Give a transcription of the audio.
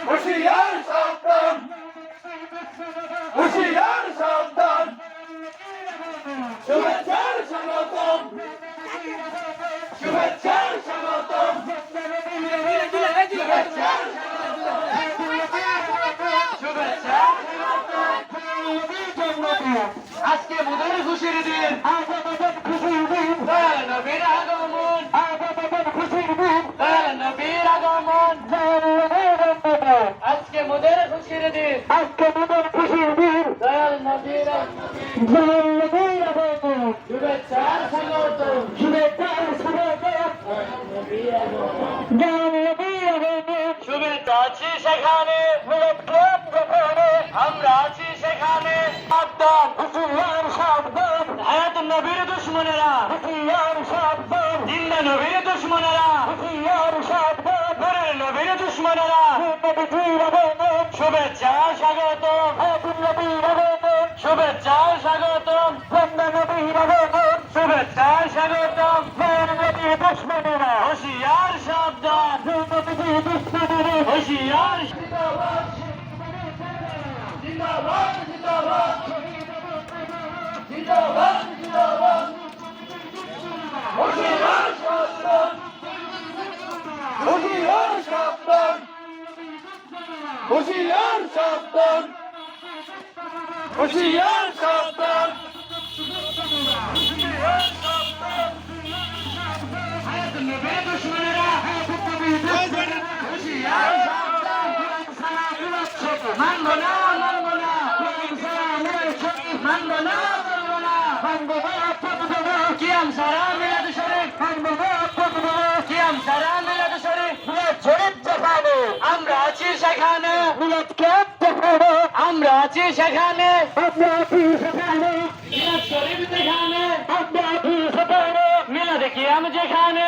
হুঁশিয়ার সাবধান, হুঁশিয়ার সাবধান, শুভেচ্ছার স্বাগতম, শুভেচ্ছার স্বাগতম, শুভেচ্ছার আজকে মোদের খুশির দিন, নবীর আগমন, নবীর আগমন, আজকে মোদের খুশির দিন, দয়াল নবীর শুভেচ্ছার স্বাগতম, শুভেচ্ছা আছি সেখানে, আমরা আছি সেখানে, সাবধান সাবধান, হায়াত নবীর দুশ্মনেরা, সাবধান জিন্দা নবীর দুশ্মনেরা, সাবধান নবীর দুশ্মনেরা, শুভেচ্ছা স্বাগতম, শুভেচ্ছা স্বাগতম, শুভেচ্ছা স্বাগতম, হুঁশিয়ার সাবধান, হুঁশিয়ার জিন্দাবাদ, জিন্দাবাদ, জিন্দাবাদ, জিন্দাবাদ, হুঁশিয়ার সাবধান, হুঁশিয়ার সাবধান, হুঁশিয়ার সাবধান, হুঁশিয়ার সাবধান, হুঁশিয়ার সাবধান, হায়াত নবীর দুশমনেরা, হুঁশিয়ার সাবধান, মানবো না, মানবো না, মানবো না, মানবো না, কিয়াম সারা মিলাদ শরীফ, কিয়াম সারা মিলাদ শরীফ, আমরা আছি সেখানে, আমরা আছি সেখানে, মিলাদ শরীফ যেখানে, মিলাদ কিয়াম যেখানে,